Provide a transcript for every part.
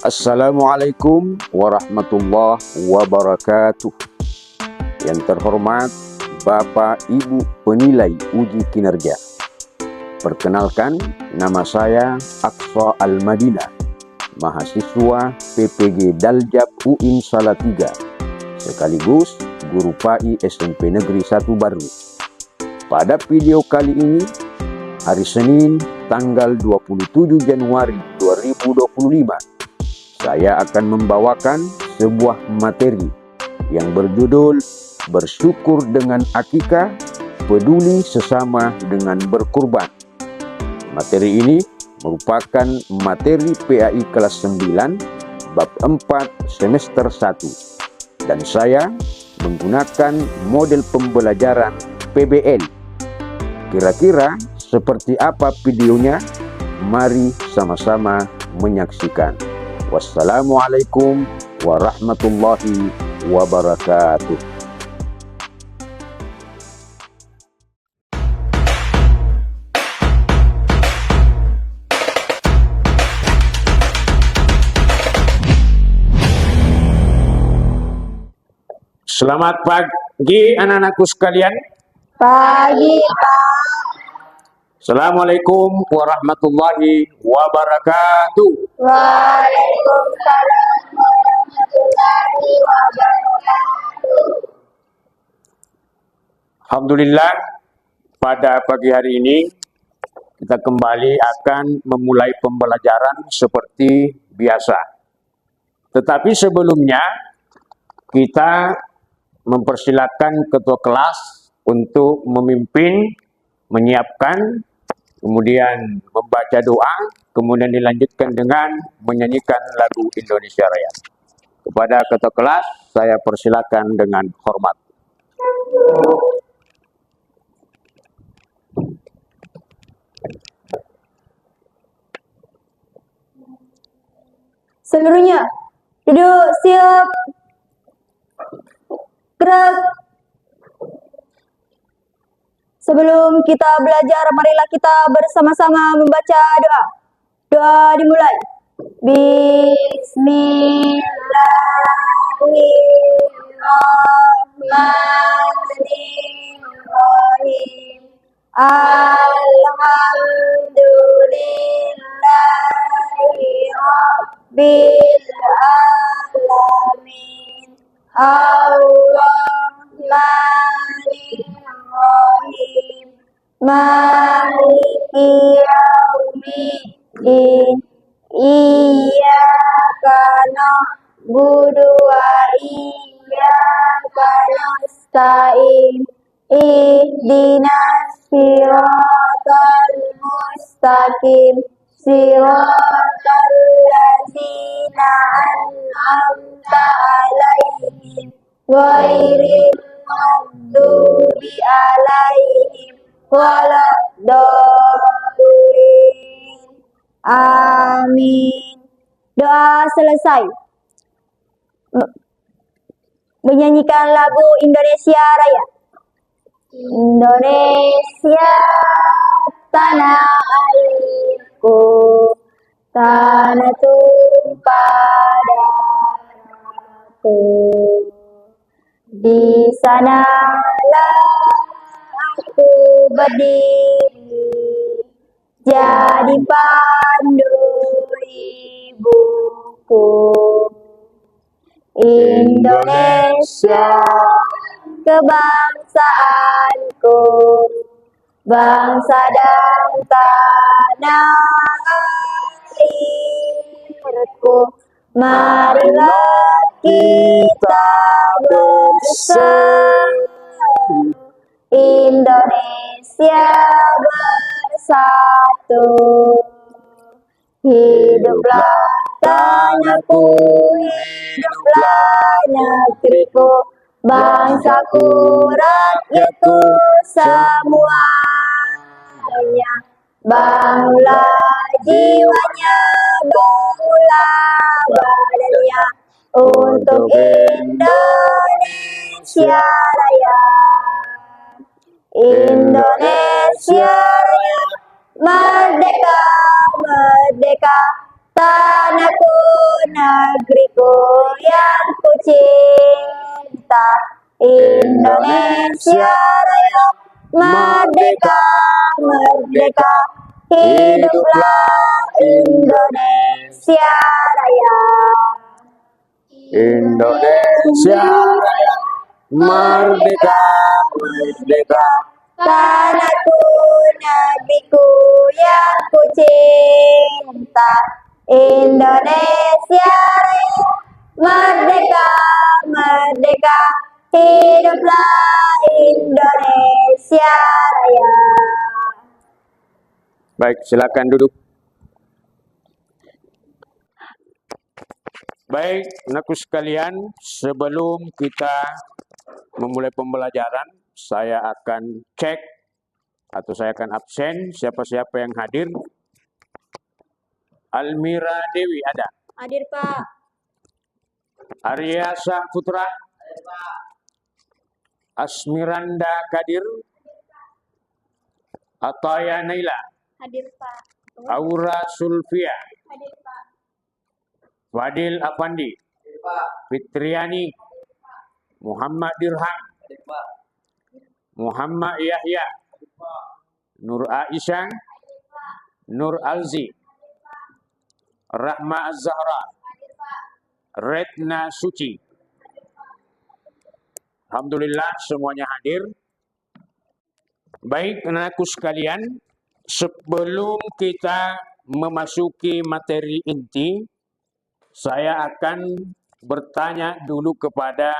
Assalamualaikum warahmatullahi wabarakatuh. Yang terhormat Bapak Ibu penilai uji kinerja. Perkenalkan, nama saya Aqsa Al-Madinah, mahasiswa PPG Daljab UIN Salatiga, sekaligus guru PAI SMP Negeri 1 Baru. Pada video kali ini, hari Senin tanggal 27 Januari 2025, saya akan membawakan sebuah materi yang berjudul Bersyukur dengan Akikah, Peduli Sesama dengan Berkurban. Materi ini merupakan materi PAI kelas 9, bab 4, semester 1. Dan saya menggunakan model pembelajaran PBL. Kira-kira seperti apa videonya? Mari sama-sama menyaksikan. Wassalamualaikum warahmatullahi wabarakatuh. Selamat pagi anak-anakku sekalian. Pagi, Pak. Assalamualaikum warahmatullahi wabarakatuh. Waalaikumsalam warahmatullahi wabarakatuh. Alhamdulillah, pada pagi hari ini kita kembali akan memulai pembelajaran seperti biasa. Tetapi sebelumnya kita mempersilakan ketua kelas untuk memimpin, menyiapkan, kemudian membaca doa, kemudian dilanjutkan dengan menyanyikan lagu Indonesia Raya. Kepada ketua kelas, saya persilakan dengan hormat. Seluruhnya duduk siap. Gerak. Sebelum kita belajar, marilah kita bersama-sama membaca doa. Doa dimulai. Bismillahirrahmanirrahim. Alhamdulillahi Rabbil Alamin. Ar-Rahmanir-Rahim. Maliki yaumiddin. Iyyaka na'budu wa iyyaka nasta'in. Ihdinas siratal mustaqim. Siratal ladzina an'amta 'alaihim ghairil maghdubi 'alaihim waladdallin. Amin. Doa selesai. Menyanyikan lagu Indonesia Raya. Indonesia tanah airku, tanah tumpah darahku. Di sanalah aku berdiri, jadi pandu ibuku. Indonesia kebangsaanku, bangsa dan tanah airku. Marilah kita bersatu, Indonesia bersatu. Hiduplah tanahku, hiduplah negeriku, bangsaku, rakyatku semuanya. Bangunlah jiwanya, bangunlah badannya, untuk Indonesia Raya. Indonesia Raya, merdeka, merdeka, tanahku, negeriku yang ku cinta. Indonesia Raya, merdeka, merdeka, hiduplah Indonesia Raya. Indonesia Raya, merdeka, merdeka, Tanahku, negeriku yang ku cinta. Indonesia Raya, merdeka, merdeka, hiduplah Indonesia Raya. Baik, silakan duduk. Baik, anakku sekalian, sebelum kita memulai pembelajaran, saya akan cek atau saya akan absen siapa-siapa yang hadir. Almira Dewi ada? Hadir, Pak. Aryasa Putra? Asmiranda Kadir? Ataya Naila? Hadir, Pak. Aura Sulfia? Hadir, Pak. Fadil Afandi? Fitriani? Muhammad Dirham? Muhammad Yahya? Nur Aisyah? Nur Alzi? Rahma Az-Zahra? Retna Suci? Alhamdulillah semuanya hadir. Baik anakku sekalian, sebelum kita memasuki materi inti, saya akan bertanya dulu kepada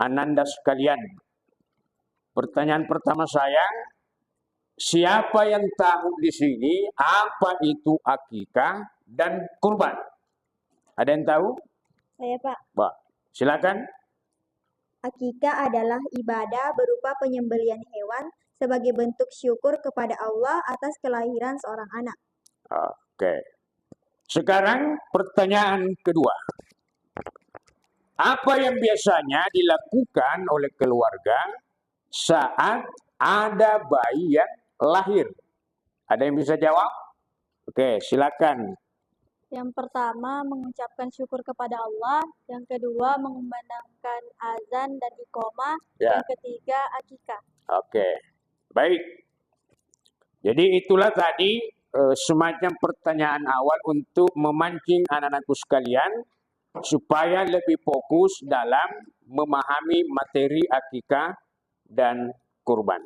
Ananda sekalian. Pertanyaan pertama saya, siapa yang tahu di sini apa itu akikah dan kurban? Ada yang tahu? Saya, Pak. Pak, silakan. Akikah adalah ibadah berupa penyembelihan hewan sebagai bentuk syukur kepada Allah atas kelahiran seorang anak. Oke. Sekarang pertanyaan kedua. Apa yang biasanya dilakukan oleh keluarga saat ada bayi yang lahir? Ada yang bisa jawab? Oke, silakan. Yang pertama, mengucapkan syukur kepada Allah. Yang kedua, mengumandangkan azan dan iqamah. Ya. Yang ketiga, akikah. Oke, baik. Jadi itulah tadi semacam pertanyaan awal untuk memancing anak-anakku sekalian supaya lebih fokus dalam memahami materi akikah dan kurban.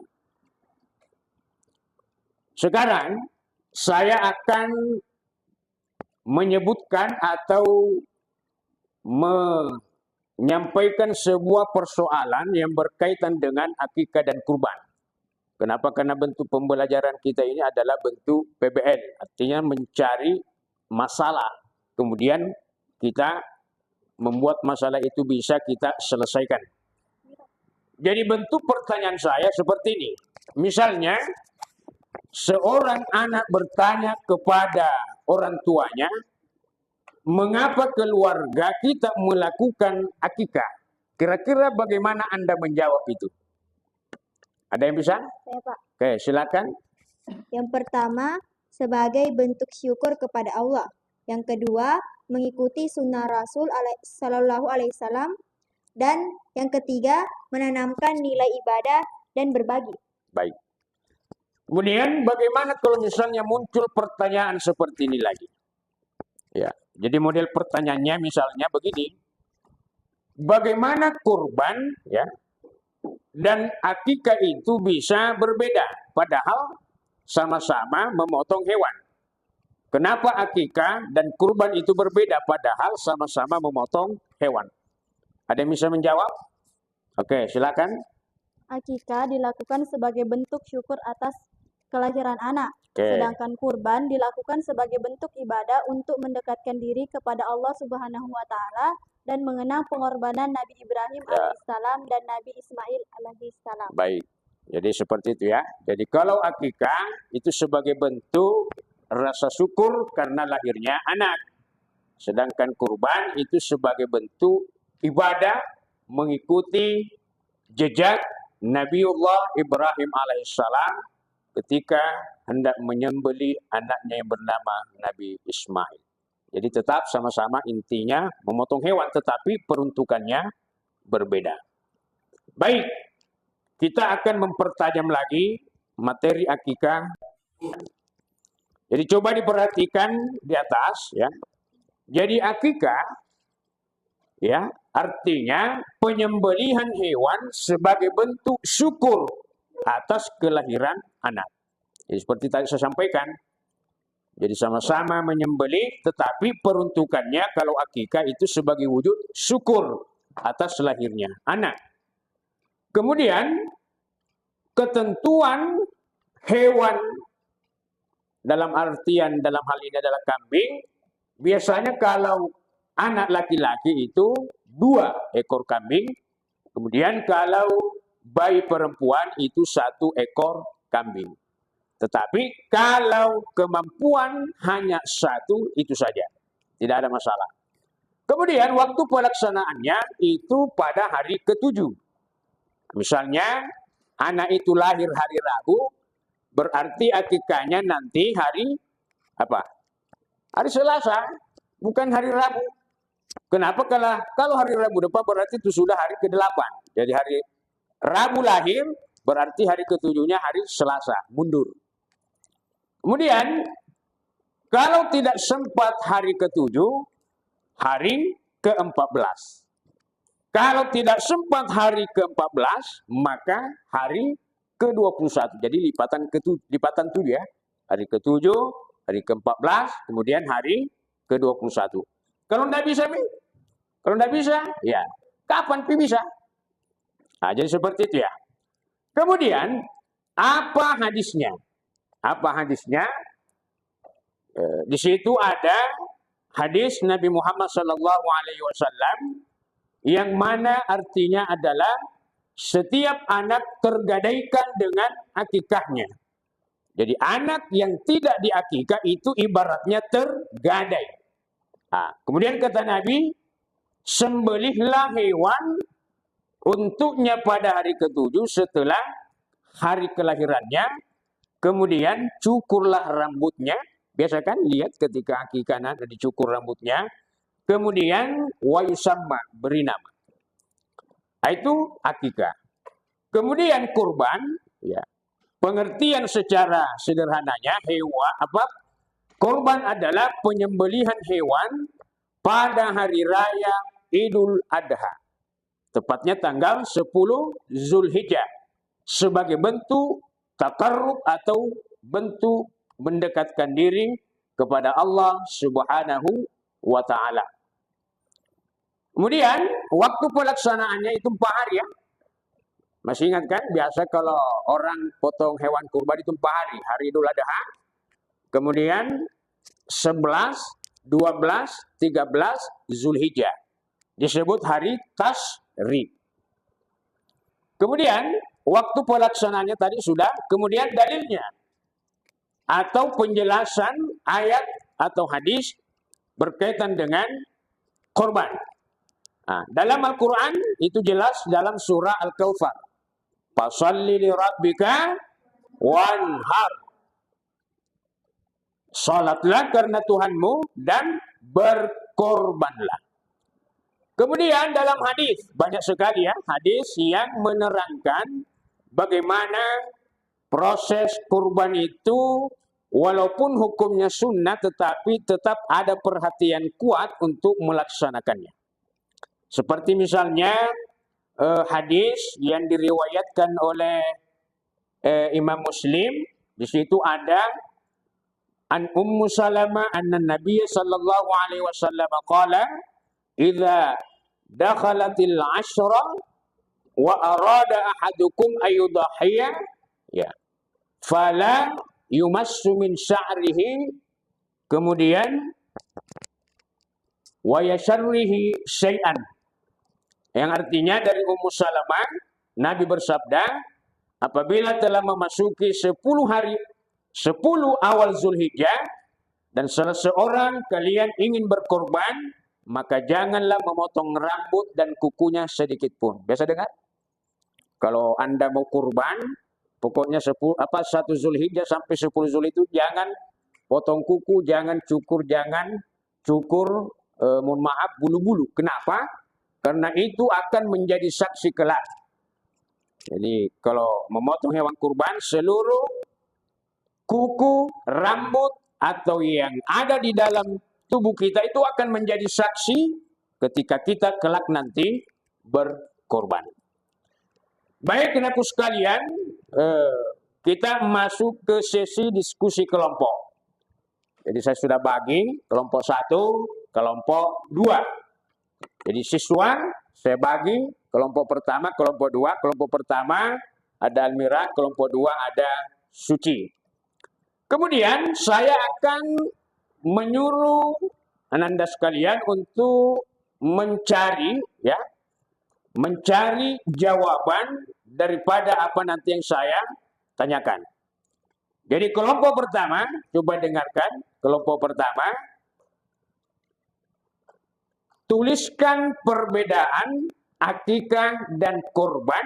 Sekarang saya akan menyebutkan atau menyampaikan sebuah persoalan yang berkaitan dengan akikah dan kurban. Kenapa? Karena bentuk pembelajaran kita ini adalah bentuk PBL, artinya mencari masalah. Kemudian kita membuat masalah itu bisa kita selesaikan. Jadi bentuk pertanyaan saya seperti ini. Misalnya, seorang anak bertanya kepada orang tuanya, mengapa keluarga kita melakukan akikah? Kira-kira bagaimana Anda menjawab itu? Ada yang bisa? Saya, Pak. Oke, silakan. Yang pertama, sebagai bentuk syukur kepada Allah. Yang kedua, mengikuti sunnah Rasul Sallallahu Alaihi Wasallam. Dan yang ketiga, menanamkan nilai ibadah dan berbagi. Baik. Kemudian bagaimana kalau misalnya muncul pertanyaan seperti ini lagi? Ya, jadi model pertanyaannya misalnya begini. Bagaimana kurban ya dan akikah itu bisa berbeda padahal sama-sama memotong hewan? Kenapa akikah dan kurban itu berbeda padahal sama-sama memotong hewan? Ada yang bisa menjawab? Oke, silakan. Akikah dilakukan sebagai bentuk syukur atas kelahiran anak. Oke. Sedangkan kurban dilakukan sebagai bentuk ibadah untuk mendekatkan diri kepada Allah Subhanahu wa taala dan mengenang pengorbanan Nabi Ibrahim alaihissalam dan Nabi Ismail alaihissalam. Baik. Jadi seperti itu ya. Jadi kalau akikah itu sebagai bentuk rasa syukur karena lahirnya anak. Sedangkan kurban itu sebagai bentuk ibadah mengikuti jejak Nabiullah Ibrahim alaihissalam ketika hendak menyembelih anaknya yang bernama Nabi Ismail. Jadi tetap sama-sama intinya memotong hewan, tetapi peruntukannya berbeda. Baik, kita akan mempertajam lagi materi akikah. Jadi coba diperhatikan di atas ya. Jadi akikah ya artinya penyembelihan hewan sebagai bentuk syukur atas kelahiran anak. Jadi seperti tadi saya sampaikan. Jadi sama-sama menyembelih, tetapi peruntukannya kalau akikah itu sebagai wujud syukur atas lahirnya anak. Kemudian ketentuan hewan dalam artian dalam hal ini adalah kambing. Biasanya kalau anak laki-laki itu 2 ekor kambing. Kemudian kalau bayi perempuan itu 1 ekor kambing. Tetapi kalau kemampuan hanya 1 itu saja. Tidak ada masalah. Kemudian waktu pelaksanaannya itu pada hari ke-7. Misalnya anak itu lahir hari Rabu, berarti akikahnya nanti hari apa? Hari Selasa, bukan hari Rabu. Kenapa? Kalau hari Rabu depan berarti itu sudah hari ke-8. Jadi hari Rabu lahir, berarti hari ke-7-nya hari Selasa, mundur. Kemudian, kalau tidak sempat hari ke-7, hari ke-14. Kalau tidak sempat hari ke-14, maka hari ke-21. Jadi lipatan 7 ya. Hari ke-7, hari ke-14, kemudian hari ke-21. Kalau tidak bisa, kalau tidak bisa, ya kapan bisa? Nah, jadi seperti itu ya. Kemudian, apa hadisnya? Apa hadisnya? Di situ ada hadis Nabi Muhammad SAW yang mana artinya adalah setiap anak tergadaikan dengan akikahnya. Jadi anak yang tidak diakikah itu ibaratnya tergadai. Nah, kemudian kata Nabi, sembelihlah hewan untuknya pada hari ke-7 setelah hari kelahirannya. Kemudian cukurlah rambutnya. Biasa kan lihat ketika akikah ada dicukur rambutnya. Kemudian wa yusamma, beri nama. Nah, itu akikah. Kemudian kurban, ya. Pengertian secara sederhananya kurban adalah penyembelihan hewan pada hari raya Idul Adha. Tepatnya tanggal 10 Zulhijjah sebagai bentuk taqarrub atau bentuk mendekatkan diri kepada Allah Subhanahu wa ta'ala. Kemudian waktu pelaksanaannya itu 4 hari ya. Masih ingat kan? Biasa kalau orang potong hewan kurban itu 4 hari. Hari Idul Adha. Kemudian 11, 12, 13 Zulhijjah. Disebut hari Tasyrik. Kemudian waktu pelaksanaannya tadi sudah. Kemudian dalilnya atau penjelasan ayat atau hadis berkaitan dengan korban. Nah, dalam Al-Quran itu jelas dalam surah Al-Kautsar. Fasholli li rabbika wanhar. Salatlah karena Tuhanmu dan berkorbanlah. Kemudian dalam hadis banyak sekali ya hadis yang menerangkan bagaimana proses kurban itu walaupun hukumnya sunnah tetapi tetap ada perhatian kuat untuk melaksanakannya. Seperti misalnya hadis yang diriwayatkan oleh Imam Muslim, di situ ada an Ummu Salamah anna Nabiy sallallahu alaihi wasallam qala idza dakhalatil ashra wa arada ahadukum ayudhiya ya fala yumassu min sya'rihi kemudian wa yasharrihi syai'an. Yang artinya dari Ummu Salamah, Nabi bersabda, apabila telah memasuki 10 hari, 10 awal Zulhijjah, dan salah seorang kalian ingin berkorban, maka janganlah memotong rambut dan kukunya sedikit pun. Biasa dengar? Kalau Anda mau kurban, pokoknya 1 Zulhijjah sampai 10 Zulhijjah itu jangan potong kuku, jangan cukur, jangan cukur, mohon maaf, bulu-bulu. Kenapa? Karena itu akan menjadi saksi kelak. Jadi kalau memotong hewan kurban, seluruh kuku, rambut, atau yang ada di dalam tubuh kita itu akan menjadi saksi ketika kita kelak nanti berkorban. Baik, teman-teman sekalian, kita masuk ke sesi diskusi kelompok. Jadi saya sudah bagi kelompok 1, kelompok 2. Jadi siswa saya bagi kelompok pertama, kelompok 2. Kelompok pertama ada Almira, kelompok 2 ada Suci. Kemudian saya akan menyuruh Anda sekalian untuk mencari jawaban daripada apa nanti yang saya tanyakan. Jadi kelompok pertama, coba dengarkan. Kelompok pertama, tuliskan perbedaan akikah dan korban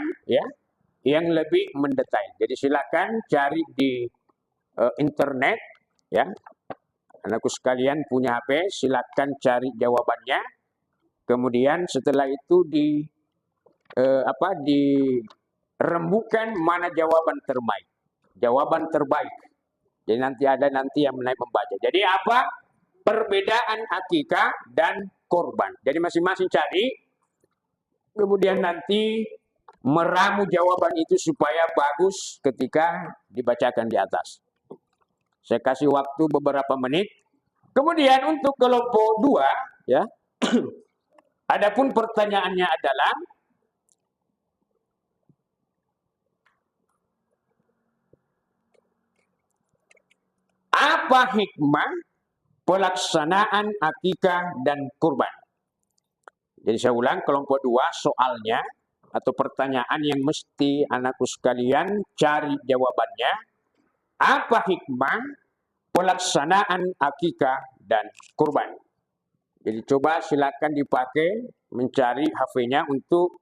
yang lebih mendetail. Jadi silakan cari di internet Anakku sekalian punya HP, silakan cari jawabannya. Kemudian setelah itu dirembukan mana jawaban terbaik. Jawaban terbaik. Jadi nanti ada yang membaca. Jadi apa perbedaan akikah dan korban. Jadi masing-masing cari. Kemudian nanti meramu jawaban itu supaya bagus ketika dibacakan di atas. Saya kasih waktu beberapa menit. Kemudian untuk kelompok 2 adapun pertanyaannya adalah apa hikmah pelaksanaan akikah dan kurban? Jadi saya ulang, kelompok 2 soalnya atau pertanyaan yang mesti anakku sekalian cari jawabannya. Apa hikmah pelaksanaan akikah dan kurban? Jadi coba silakan dipakai mencari HP-nya untuk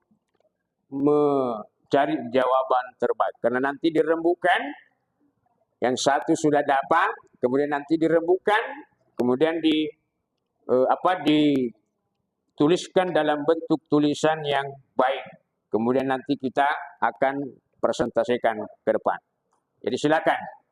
mencari jawaban terbaik. Karena nanti dirembukan, yang satu sudah dapat, kemudian nanti dirembukan, kemudian dituliskan dalam bentuk tulisan yang baik. Kemudian nanti kita akan presentasikan ke depan. Jadi silakan.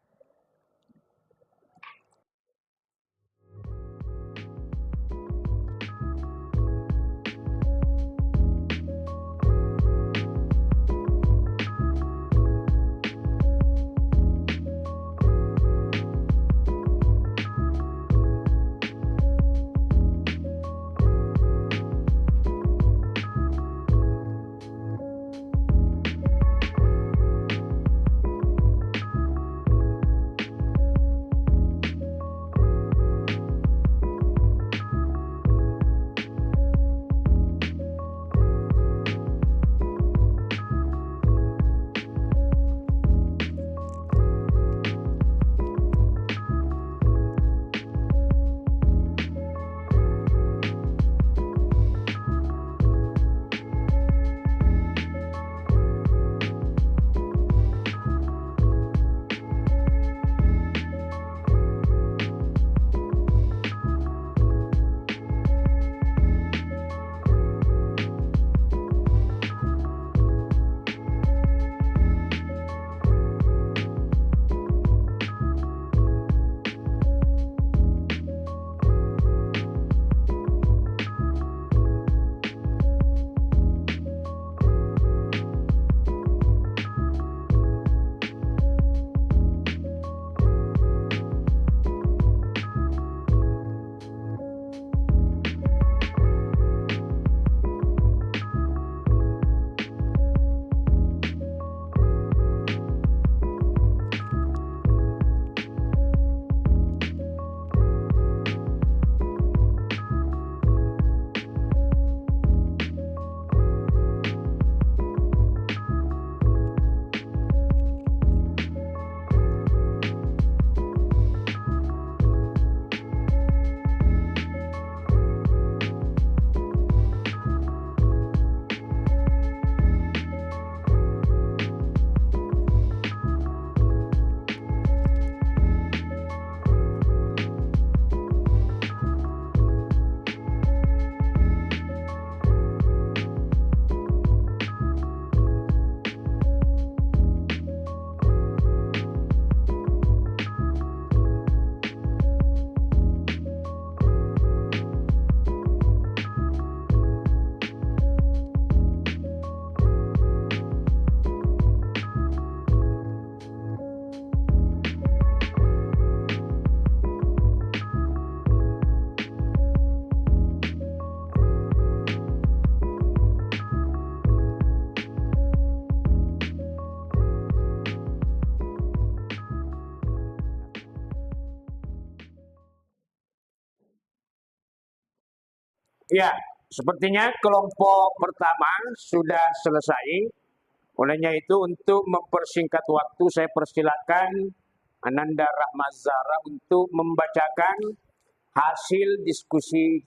Ya, sepertinya kelompok pertama sudah selesai. Olehnya itu untuk mempersingkat waktu saya persilakan Ananda Rahmazara untuk membacakan hasil diskusi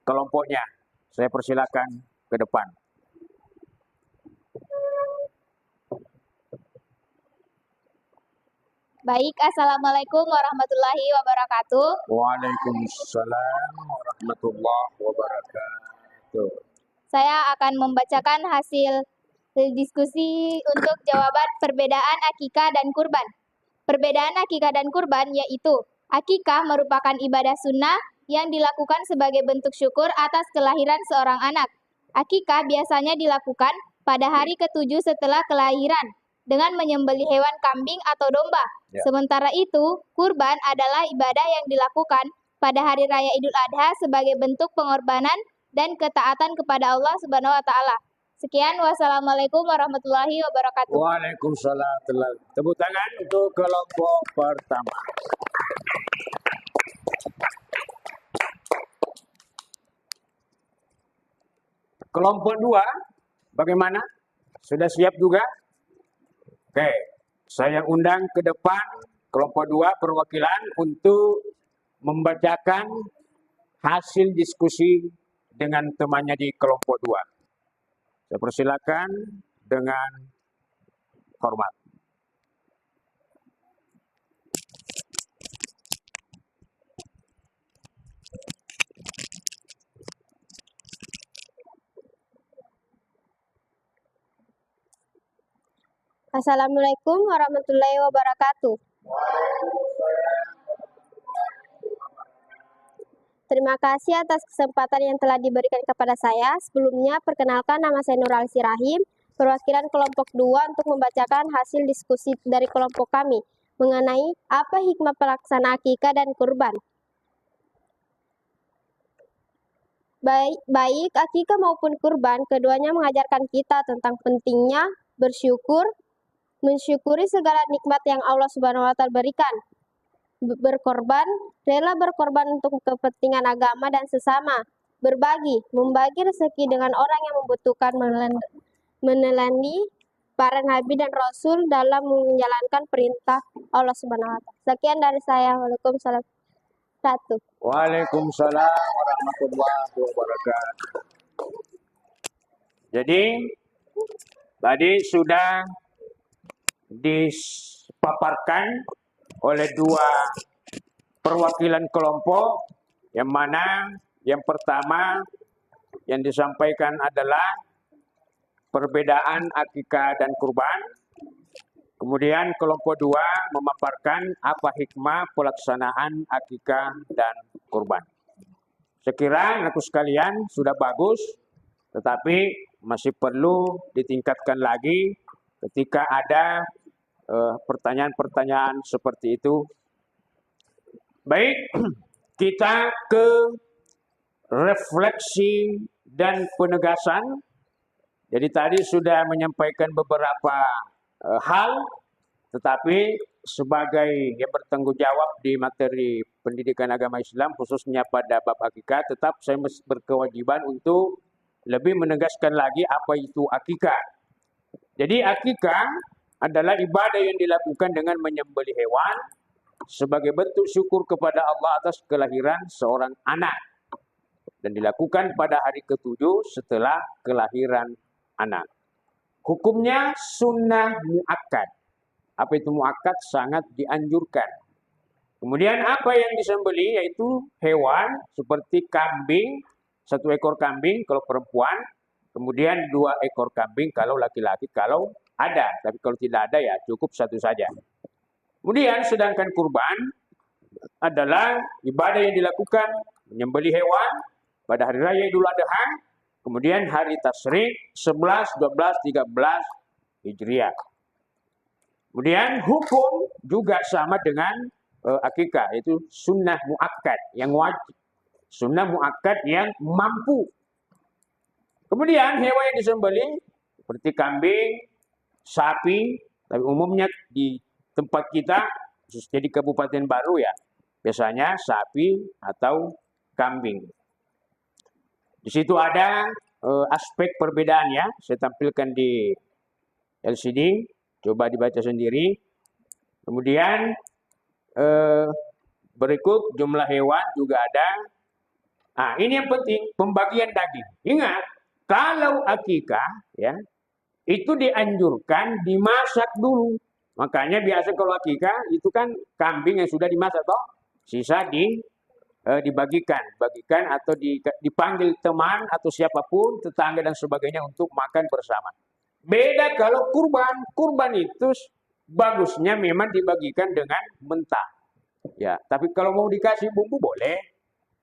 kelompoknya. Saya persilakan ke depan. Baik, Assalamualaikum warahmatullahi wabarakatuh. Waalaikumsalam warahmatullahi wabarakatuh. Saya akan membacakan hasil diskusi untuk jawaban perbedaan akikah dan kurban. Perbedaan akikah dan kurban yaitu akikah merupakan ibadah sunnah yang dilakukan sebagai bentuk syukur atas kelahiran seorang anak. Akikah biasanya dilakukan pada hari ke-7 setelah kelahiran dengan menyembelih hewan kambing atau domba. Ya. Sementara itu, kurban adalah ibadah yang dilakukan pada hari raya Idul Adha sebagai bentuk pengorbanan dan ketaatan kepada Allah Subhanahu wa taala. Sekian, wassalamualaikum warahmatullahi wabarakatuh. Waalaikumsalam. Tepuk tangan untuk kelompok pertama. Kelompok dua, bagaimana? Sudah siap juga? Oke, saya undang ke depan kelompok dua perwakilan untuk membacakan hasil diskusi dengan temannya di kelompok dua. Saya persilakan dengan hormat. Assalamualaikum warahmatullahi wabarakatuh. Terima kasih atas kesempatan yang telah diberikan kepada saya. Sebelumnya, perkenalkan nama saya Nurul Sirahim, perwakilan kelompok 2 untuk membacakan hasil diskusi dari kelompok kami mengenai apa hikmah pelaksana akikah dan kurban. Baik akikah maupun kurban, keduanya mengajarkan kita tentang pentingnya bersyukur, mensyukuri segala nikmat yang Allah Subhanahu wa taala berikan. Berkorban, rela berkorban untuk kepentingan agama dan sesama. Berbagi, membagi rezeki dengan orang yang membutuhkan, meneladani para nabi dan rasul dalam menjalankan perintah Allah Subhanahu wa taala. Sekian dari saya. Waalaikumsalam. Waalaikumsalam warahmatullahi wabarakatuh. Jadi, tadi sudah dipaparkan oleh dua perwakilan kelompok, yang mana yang pertama yang disampaikan adalah perbedaan akikah dan kurban. Kemudian kelompok dua memaparkan apa hikmah pelaksanaan akikah dan kurban. Sekira anakku sekalian sudah bagus, tetapi masih perlu ditingkatkan lagi ketika ada pertanyaan-pertanyaan seperti itu. Baik, kita ke refleksi dan penegasan. Jadi tadi sudah menyampaikan beberapa hal, tetapi sebagai yang bertanggung jawab di materi pendidikan agama Islam, khususnya pada bab akikah, tetap saya berkewajiban untuk lebih menegaskan lagi apa itu akikah. Jadi akikah adalah ibadah yang dilakukan dengan menyembelih hewan sebagai bentuk syukur kepada Allah atas kelahiran seorang anak, dan dilakukan pada hari ke-7 setelah kelahiran anak. Hukumnya sunnah muakkad. Apa itu muakkad? Sangat dianjurkan. Kemudian apa yang disembelih yaitu hewan seperti kambing, 1 ekor kambing kalau perempuan, kemudian 2 ekor kambing kalau laki-laki kalau ada, tapi kalau tidak ada ya cukup 1 saja. Kemudian sedangkan kurban adalah ibadah yang dilakukan menyembelih hewan pada hari raya Idul Adha, kemudian hari tasyrik 11, 12, 13 Hijriah. Kemudian hukum juga sama dengan akikah, yaitu sunnah muakkad yang wajib. Sunnah muakkad yang mampu. Kemudian hewan yang disembelih seperti kambing, sapi, tapi umumnya di tempat kita, khususnya di Kabupaten Baru ya, biasanya sapi atau kambing. Di situ ada aspek perbedaannya. Saya tampilkan di LCD. Coba dibaca sendiri. Kemudian berikut jumlah hewan juga ada. Nah, ini yang penting, pembagian daging. Ingat, kalau akikah, ya, itu dianjurkan dimasak dulu. Makanya biasa kalau akikah itu kan kambing yang sudah dimasak toh, sisa dibagikan atau dipanggil teman atau siapapun, tetangga dan sebagainya untuk makan bersama. Beda kalau kurban. Kurban itu bagusnya memang dibagikan dengan mentah. Ya, tapi kalau mau dikasih bumbu boleh.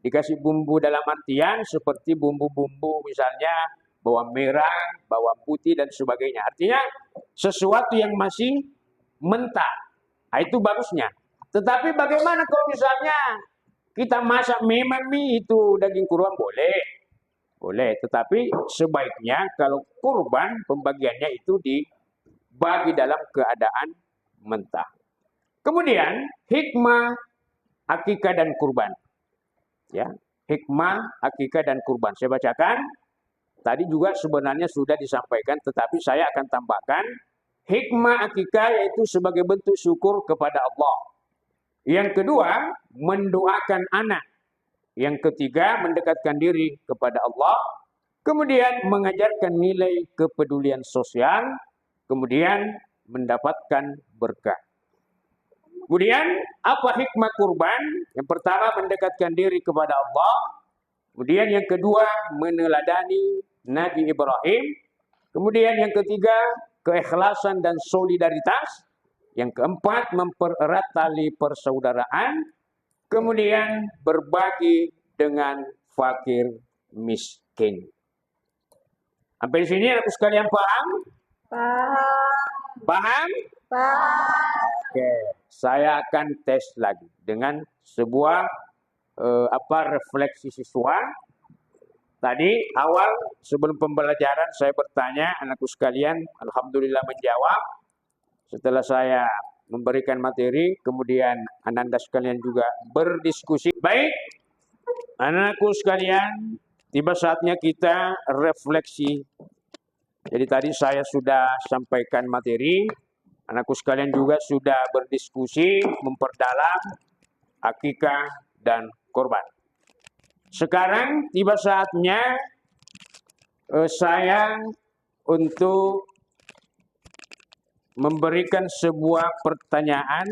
Dikasih bumbu dalam artian seperti bumbu-bumbu misalnya bawang merah, bawang putih dan sebagainya. Artinya sesuatu yang masih mentah. Nah, itu bagusnya. Tetapi bagaimana kalau misalnya kita masak memang mie itu daging kurban boleh. Boleh, tetapi sebaiknya kalau kurban pembagiannya itu dibagi dalam keadaan mentah. Kemudian hikmah akikah dan kurban. Ya, hikmah akikah dan kurban. Saya bacakan. Tadi juga sebenarnya sudah disampaikan, tetapi saya akan tambahkan hikmah akikah yaitu sebagai bentuk syukur kepada Allah. Yang kedua, mendoakan anak. Yang ketiga, mendekatkan diri kepada Allah. Kemudian mengajarkan nilai kepedulian sosial. Kemudian mendapatkan berkah. Kemudian apa hikmah kurban? Yang pertama mendekatkan diri kepada Allah. Kemudian yang kedua meneladani Nabi Ibrahim. Kemudian yang ketiga keikhlasan dan solidaritas. Yang keempat mempererat tali persaudaraan. Kemudian berbagi dengan fakir miskin. Sampai di sini aku sekalian paham? Paham? Oke, saya akan tes lagi dengan sebuah refleksi siswa. Tadi awal sebelum pembelajaran saya bertanya, anakku sekalian alhamdulillah menjawab. Setelah saya memberikan materi, kemudian Anda sekalian juga berdiskusi. Baik, anakku sekalian, tiba saatnya kita refleksi. Jadi tadi saya sudah sampaikan materi, anakku sekalian juga sudah berdiskusi, memperdalam akikah dan kurban. Sekarang tiba saatnya saya untuk memberikan sebuah pertanyaan.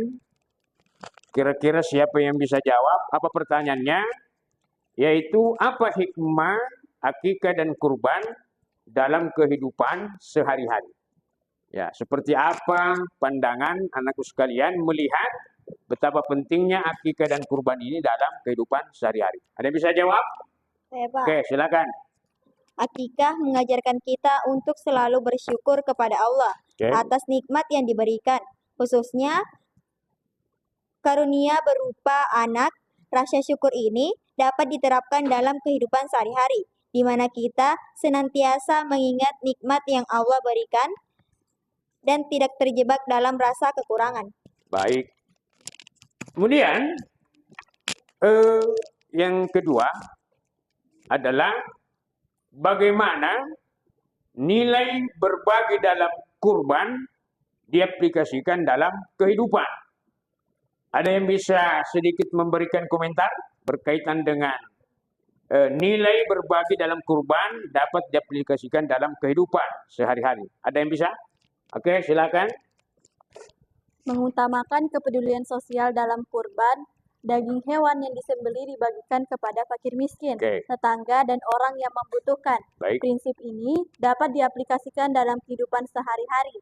Kira-kira siapa yang bisa jawab? Apa pertanyaannya? Yaitu apa hikmah akikah dan kurban dalam kehidupan sehari-hari? Ya, seperti apa pandangan anakku sekalian melihat betapa pentingnya akikah dan kurban ini dalam kehidupan sehari-hari? Ada yang bisa jawab? Saya, Pak. Oke, silakan. Akikah mengajarkan kita untuk selalu bersyukur kepada Allah atas nikmat yang diberikan, khususnya karunia berupa anak. Rasa syukur ini dapat diterapkan dalam kehidupan sehari-hari, di mana kita senantiasa mengingat nikmat yang Allah berikan dan tidak terjebak dalam rasa kekurangan. Baik. Kemudian yang kedua adalah bagaimana nilai berbagi dalam kurban diaplikasikan dalam kehidupan. Ada yang bisa sedikit memberikan komentar berkaitan dengan nilai berbagi dalam kurban dapat diaplikasikan dalam kehidupan sehari-hari. Ada yang bisa? Oke, silakan. Mengutamakan kepedulian sosial dalam kurban, daging hewan yang disembelih dibagikan kepada fakir miskin, tetangga, dan orang yang membutuhkan. Baik. Prinsip ini dapat diaplikasikan dalam kehidupan sehari-hari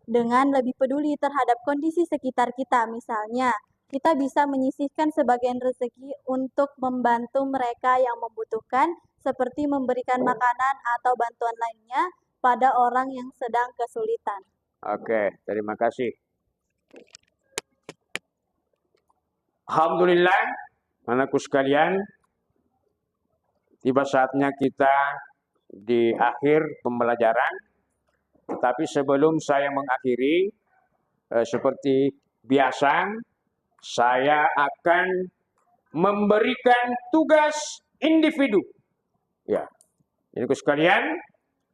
dengan lebih peduli terhadap kondisi sekitar kita. Misalnya, kita bisa menyisihkan sebagian rezeki untuk membantu mereka yang membutuhkan, seperti memberikan makanan atau bantuan lainnya pada orang yang sedang kesulitan. Oke, terima kasih. Alhamdulillah, anakku sekalian, tiba saatnya kita di akhir pembelajaran. Tetapi sebelum saya mengakhiri, seperti biasa, saya akan memberikan tugas individu Ya, ini sekalian,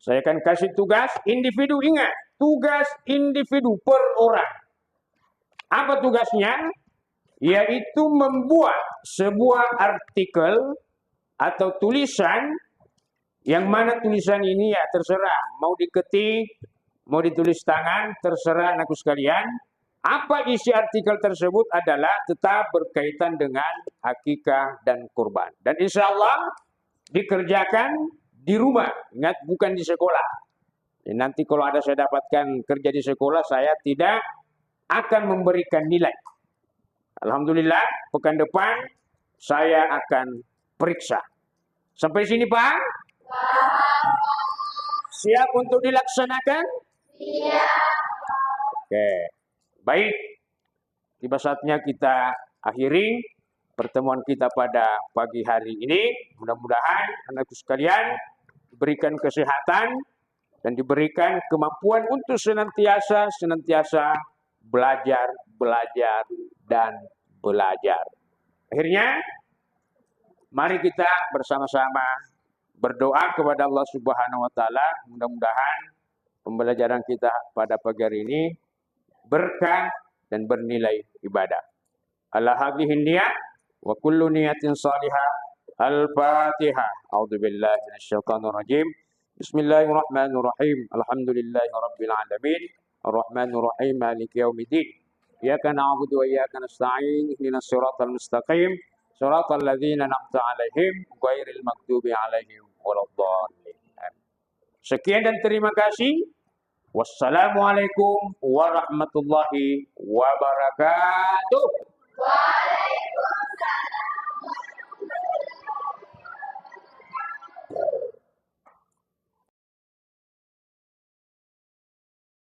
saya akan kasih tugas individu. Ingat, tugas individu per orang. Apa tugasnya? Yaitu membuat sebuah artikel atau tulisan, yang mana tulisan ini ya terserah, mau diketik, mau ditulis tangan, terserah anakku sekalian. Apa isi artikel tersebut adalah tetap berkaitan dengan akikah dan kurban. Dan insya Allah dikerjakan di rumah, ingat bukan di sekolah. Nanti kalau ada saya dapatkan kerja di sekolah, saya tidak akan memberikan nilai. Alhamdulillah, pekan depan saya akan periksa. Sampai sini Pak? Siap untuk dilaksanakan? Siap. Oke, baik. Tiba saatnya kita akhiri pertemuan kita pada pagi hari ini. Mudah-mudahan anakku sekalian diberikan kesehatan dan diberikan kemampuan untuk senantiasa belajar, dan belajar. Akhirnya, mari kita bersama-sama berdoa kepada Allah Subhanahu wa Ta'ala. Mudah-mudahan pembelajaran kita pada pagi hari ini berkah dan bernilai ibadah. Ala hadhihi niyat wa kullu niyatin salihah. Al-Fatihah. A'udzubillahi minasyaitonir rajim. Bismillahirrahmanirrahim. Alhamdulillahi rabbil alamin. Ar-Rahmanir Rahim. Maliki yaumiddin. Iyyaka na'budu wa iyyaka nasta'in. Ihdinas siratal mustaqim. Siratal ladzina an'amta 'alaihim ghairil maghdubi 'alaihim waladdallin. Sekian dan terima kasih. Wassalamualaikum warahmatullahi wabarakatuh. Waalaikumsalam.